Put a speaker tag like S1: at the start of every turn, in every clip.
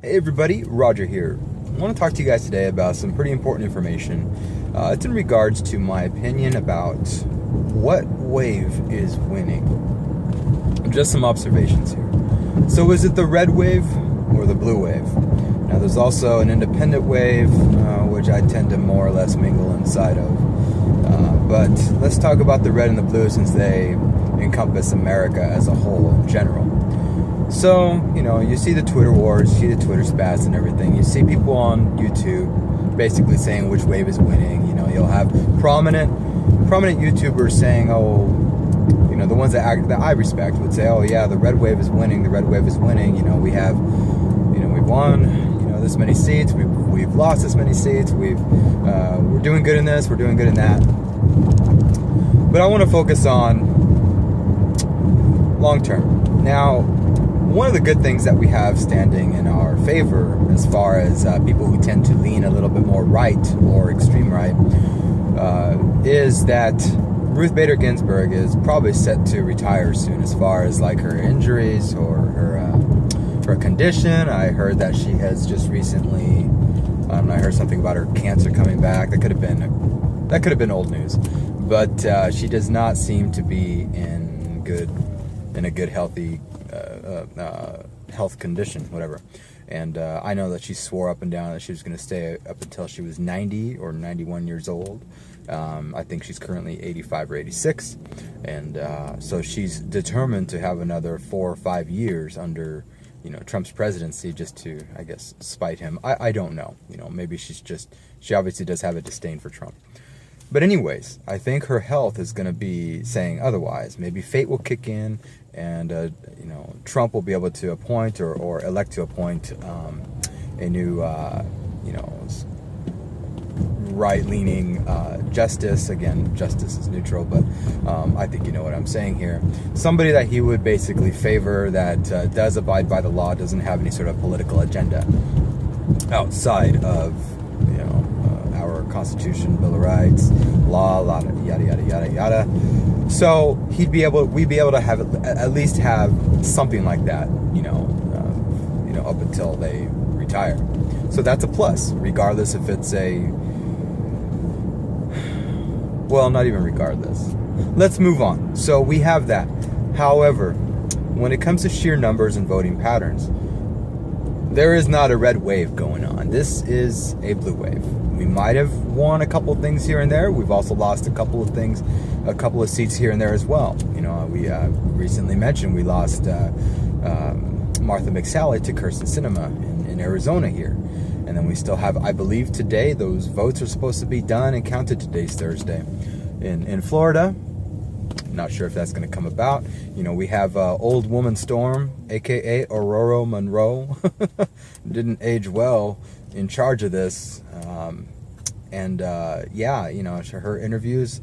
S1: Hey everybody, Roger here. I want to talk to you guys today about some pretty important information. It's in regards to my opinion about what wave is winning. Just some observations here. So is it the red wave or the blue wave? Now there's also an independent wave, which I tend to more or less mingle inside of. But let's talk about the red and the blue since they encompass America as a whole in general. So, you see the Twitter wars, you see the Twitter spats and everything. You see people on YouTube basically saying which wave is winning. You'll have prominent YouTubers saying, the ones that I respect would say, oh yeah, the red wave is winning, the red wave is winning. We've won, this many seats, we've lost this many seats, we're doing good in this, we're doing good in that. But I want to focus on long term. Now, one of the good things that we have standing in our favor as far as people who tend to lean a little bit more right or extreme right is that Ruth Bader Ginsburg is probably set to retire soon as far as like her injuries or her condition. I heard that she has just recently, I heard something about her cancer coming back. That could have been old news, but she does not seem to be in a good healthy health condition, whatever. And I know that she swore up and down that she was going to stay up until she was 90 or 91 years old. I think she's currently 85 or 86, and so she's determined to have another 4 or 5 years under Trump's presidency, just to, I guess, spite him. I don't know. Maybe she obviously does have a disdain for Trump. But anyways, I think her health is going to be saying otherwise. Maybe fate will kick in, and Trump will be able to appoint or elect to appoint a new right-leaning justice. Again, justice is neutral, but I think you know what I'm saying here. Somebody that he would basically favor that does abide by the law, doesn't have any sort of political agenda outside of our Constitution, Bill of Rights, law, yada yada yada yada. So we'd be able to have at least have something like that, up until they retire. So that's a plus, regardless if it's not even regardless. Let's move on. So we have that. However, when it comes to sheer numbers and voting patterns, there is not a red wave going on. This is a blue wave. We might have won a couple of things here and there. We've also lost a couple of seats here and there as well. We recently mentioned we lost Martha McSally to Kirsten Sinema in Arizona here. And then we still have, I believe today, those votes are supposed to be done and counted. Today's Thursday. In Florida, not sure if that's going to come about. We have Old Woman Storm, aka Aurora Monroe, didn't age well in charge of this. Her interviews,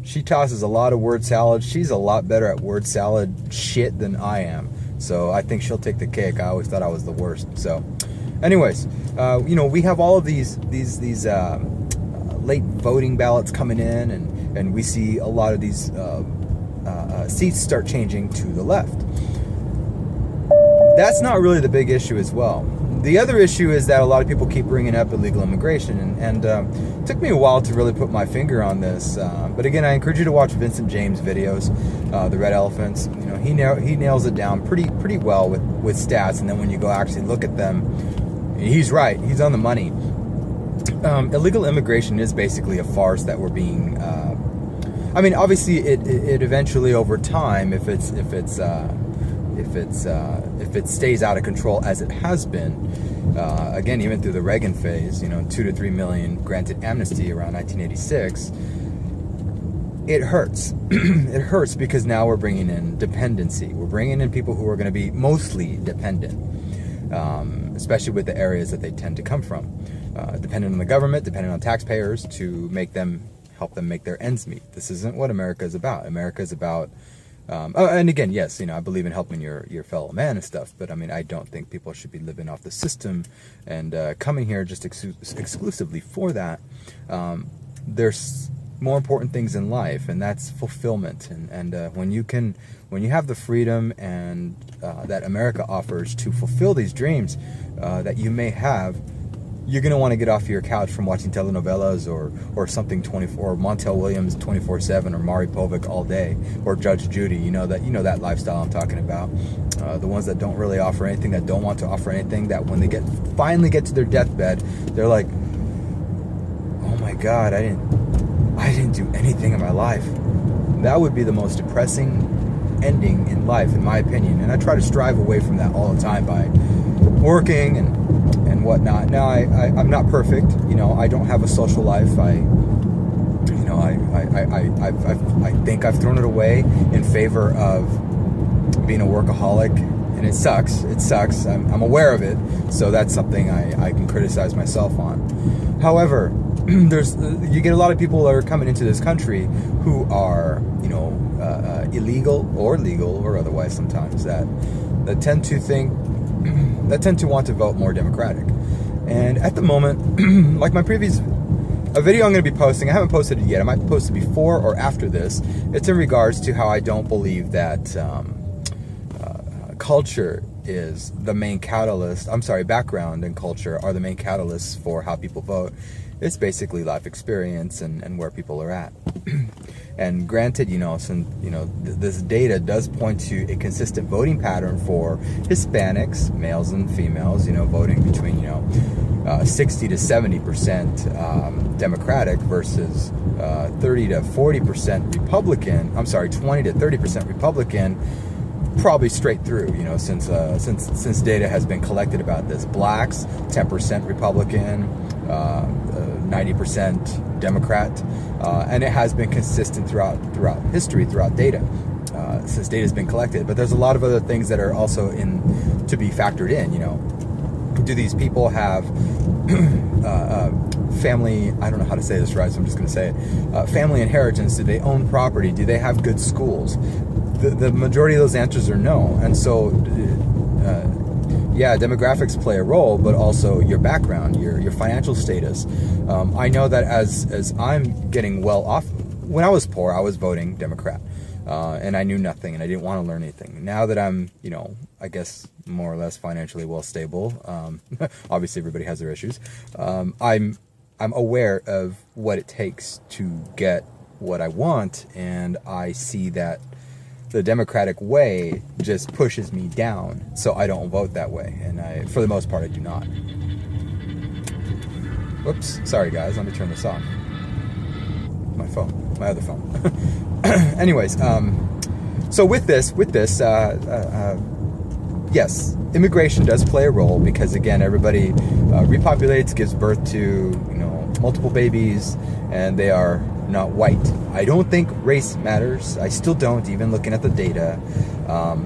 S1: she tosses a lot of word salad. She's a lot better at word salad shit than I am. So I think she'll take the cake. I always thought I was the worst. So anyways, we have all of these late voting ballots coming in, and we see a lot of these seats start changing to the left. That's not really the big issue as well. The other issue is that a lot of people keep bringing up illegal immigration, and it took me a while to really put my finger on this. But again, I encourage you to watch Vincent James' videos, The Red Elephants. He nails it down pretty well with stats, and then when you go actually look at them, he's right. He's on the money. Illegal immigration is basically a farce that we're being. Obviously, it eventually over time, if it stays out of control as it has been, again, even through the Reagan phase, 2 to 3 million granted amnesty around 1986, it hurts. It hurts because now we're bringing in dependency. We're bringing in people who are going to be mostly dependent, especially with the areas that they tend to come from. Dependent on the government, dependent on taxpayers to help them make their ends meet. This isn't what America is about. America is about and again, yes, I believe in helping your fellow man and stuff, but I don't think people should be living off the system and coming here just exclusively for that. There's more important things in life, and that's fulfillment. And when you have the freedom and that America offers to fulfill these dreams that you may have, you're going to want to get off your couch from watching telenovelas or something 24, or Montel Williams 24/7, or Maury Povich all day, or Judge Judy. You know that lifestyle I'm talking about. The ones that don't really offer anything, that don't want to offer anything, that when they finally get to their deathbed, they're like, oh my God, I didn't do anything in my life. That would be the most depressing ending in life, in my opinion. And I try to strive away from that all the time by working and whatnot. Now, I'm not perfect. I don't have a social life. I think I've thrown it away in favor of being a workaholic, and it sucks. I'm aware of it, so that's something I can criticize myself on. However, you get a lot of people that are coming into this country who are, illegal or legal or otherwise sometimes, that tend to want to vote more Democratic. And at the moment, like my previous a video I'm going to be posting, I haven't posted it yet. I might post it before or after this. It's in regards to how I don't believe that culture is the main catalyst. Background and culture are the main catalysts for how people vote. It's basically life experience and where people are at. And granted, this data does point to a consistent voting pattern for Hispanics, males and females, voting between, 60 to 70% Democratic versus 30 to 40% Republican. 20 to 30% Republican, probably straight through, since data has been collected about this. Blacks, 10% Republican, 90% Democrat, and it has been consistent throughout history, throughout data, since data has been collected. But there's a lot of other things that are also to be factored in. Do these people have family? I don't know how to say this right, so I'm just going to say it. Family inheritance. Do they own property? Do they have good schools? The majority of those answers are no, and so. Yeah, demographics play a role, but also your background, your financial status. I know that as I'm getting well off, when I was poor, I was voting Democrat, and I knew nothing, and I didn't want to learn anything. Now that I'm, I guess more or less financially well stable, obviously everybody has their issues. I'm aware of what it takes to get what I want, and I see that the Democratic way just pushes me down, so I don't vote that way, and for the most part, I do not. Whoops, sorry guys, let me turn this off. My other phone. Anyways, so with this, yes, immigration does play a role, because again, everybody repopulates, gives birth to multiple babies, and they are not white. I don't think race matters. I still don't, even looking at the data.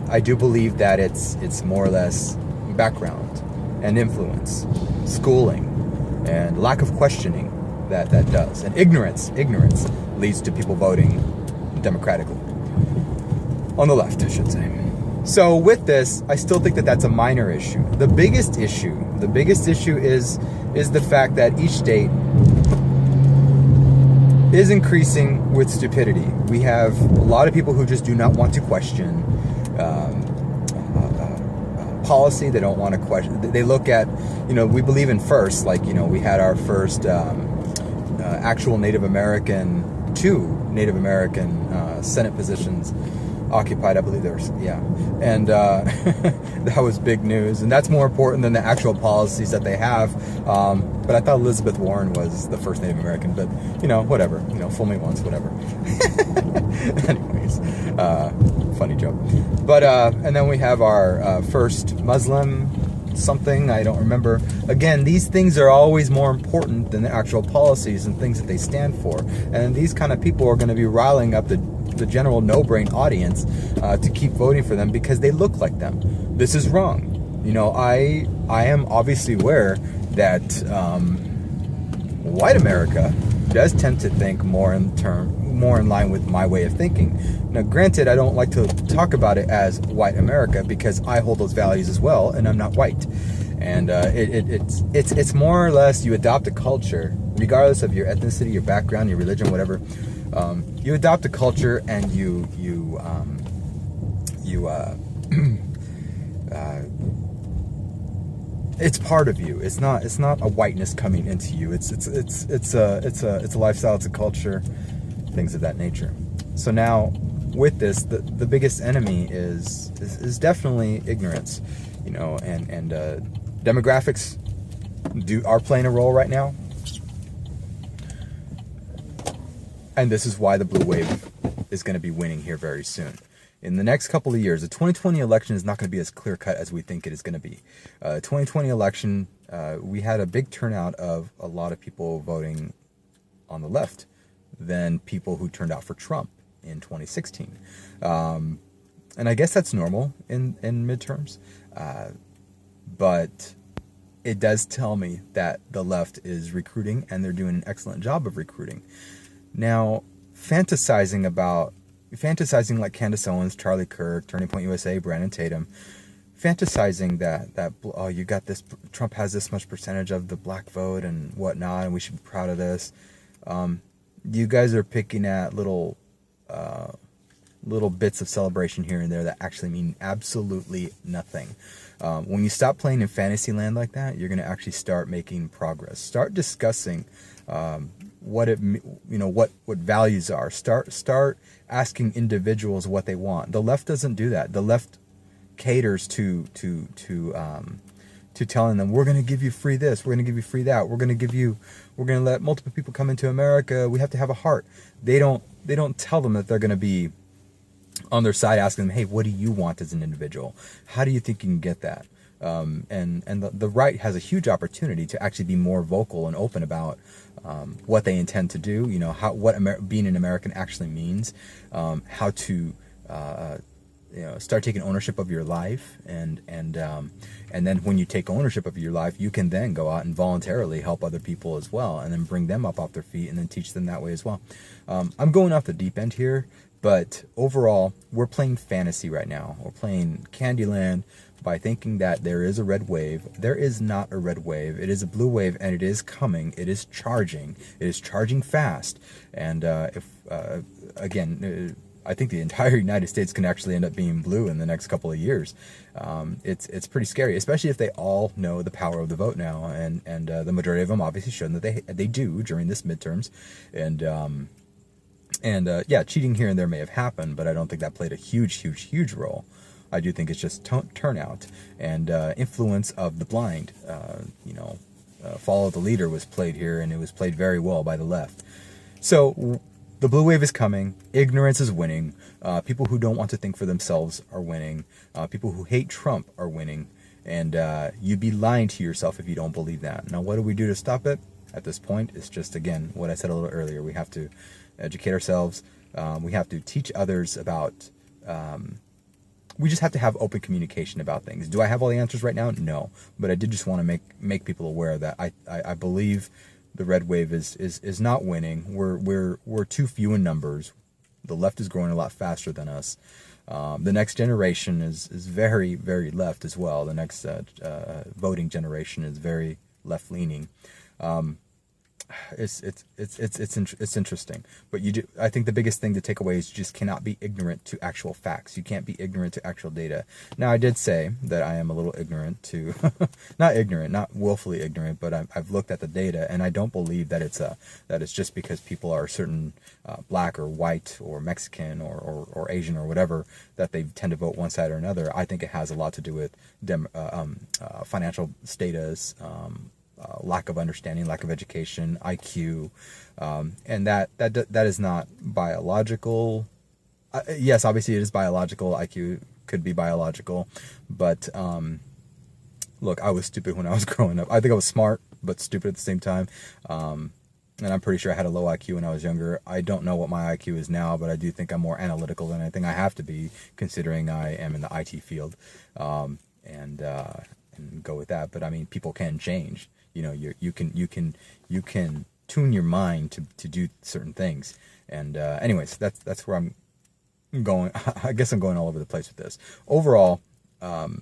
S1: I do believe that it's more or less background and influence, schooling, and lack of questioning that does. And ignorance leads to people voting democratically. On the left, I should say. So with this, I still think that that's a minor issue. The biggest issue is the fact that each state is increasing with stupidity. We have a lot of people who just do not want to question policy. They don't want to question. They look at, we believe in first, like, we had our first actual Native American, 2 Native American Senate positions occupied, I believe there was, yeah. And that was big news, and that's more important than the actual policies that they have. But I thought Elizabeth Warren was the first Native American, but whatever, fool me once, whatever. Anyways, funny joke. But and then we have our first Muslim something, I don't remember. Again, these things are always more important than the actual policies and things that they stand for. And these kind of people are going to be riling up the general no-brain audience to keep voting for them because they look like them. This is wrong. I am obviously aware that white America does tend to think more in line with my way of thinking. Now, granted, I don't like to talk about it as white America because I hold those values as well, and I'm not white. And it's more or less you adopt a culture, regardless of your ethnicity, your background, your religion, whatever. You adopt a culture and it's part of you. It's not a whiteness coming into you. It's a lifestyle. It's a culture, things of that nature. So now, with this, the biggest enemy is definitely ignorance, you know, and demographics are playing a role right now, and this is why the blue wave is going to be winning here very soon. In the next couple of years, the 2020 election is not going to be as clear-cut as we think it is going to be. 2020 election, we had a big turnout of a lot of people voting on the left than people who turned out for Trump in 2016. And I guess that's normal in midterms. But it does tell me that the left is recruiting, and they're doing an excellent job of recruiting. Now, fantasizing like Candace Owens, Charlie Kirk, Turning Point USA, Brandon Tatum, fantasizing that oh, you got this, Trump has this much percentage of the black vote and whatnot, and we should be proud of this. You guys are picking at little bits of celebration here and there that actually mean absolutely nothing. When you stop playing in fantasy land like that, you're going to actually start making progress. Start discussing what values are. Start asking individuals what they want. The left doesn't do that. The left caters to telling them, we're going to give you free this, we're going to give you free that, we're going to let multiple people come into America, we have to have a heart. They don't tell them that they're going to be on their side, asking them, hey, what do you want as an individual? How do you think you can get that? And the right has a huge opportunity to actually be more vocal and open about what they intend to do. You know, what being an American actually means. How to start taking ownership of your life, and then when you take ownership of your life, you can then go out and voluntarily help other people as well, and then bring them up off their feet, and then teach them that way as well. I'm going off the deep end here, but overall, we're playing fantasy right now. We're playing Candyland by thinking that there is a red wave. There is not a red wave. It is a blue wave, and it is coming. It is charging. It is charging fast. And I think the entire United States can actually end up being blue in the next couple of years. It's pretty scary, especially if they all know the power of the vote now, and the majority of them obviously shown that they do during this midterms, yeah, cheating here and there may have happened, but I don't think that played a huge role. I do think it's just turnout and influence of the blind. Follow the leader was played here, and it was played very well by the left. So the blue wave is coming. Ignorance is winning. People who don't want to think for themselves are winning. People who hate Trump are winning. And you'd be lying to yourself if you don't believe that. Now, what do we do to stop it? At this point, it's just, again, what I said a little earlier. We have to educate ourselves. We have to teach others about... we just have to have open communication about things. Do I have all the answers right now? No. But I did just want to make people aware that I believe the red wave is not winning. We're too few in numbers. The left is growing a lot faster than us. The next generation is very, very left as well. The next voting generation is very left leaning. It's interesting, but I think the biggest thing to take away is you just cannot be ignorant to actual facts. You can't be ignorant to actual data. Now, I did say that I am a little ignorant to, not willfully ignorant, but I've looked at the data, and I don't believe that it's just because people are certain black or white or Mexican or Asian or whatever that they tend to vote one side or another. I think it has a lot to do with financial status. Lack of understanding, lack of education, IQ, and that is not biological. Yes, obviously it is biological. IQ could be biological, but look, I was stupid when I was growing up. I think I was smart but stupid at the same time, and I'm pretty sure I had a low IQ when I was younger. I don't know what my IQ is now, but I do think I'm more analytical than I think I have to be, considering I am in the IT field, and go with that. But I mean, people can change. You know, you can tune your mind to do certain things. And anyways, that's where I'm going. I guess I'm going all over the place with this. Overall, the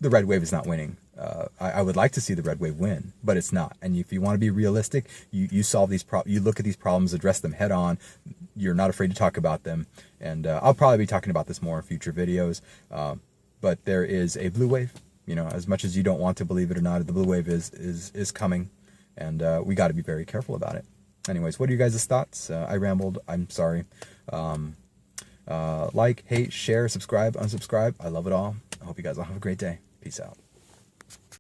S1: red wave is not winning. I would like to see the red wave win, but it's not. And if you want to be realistic, you solve these you look at these problems, address them head on. You're not afraid to talk about them. And I'll probably be talking about this more in future videos. But there is a blue wave. You know, as much as you don't want to believe it or not, the blue wave is coming, and we got to be very careful about it. Anyways, what are you guys' thoughts? I rambled. I'm sorry. Like, hate, share, subscribe, unsubscribe. I love it all. I hope you guys all have a great day. Peace out.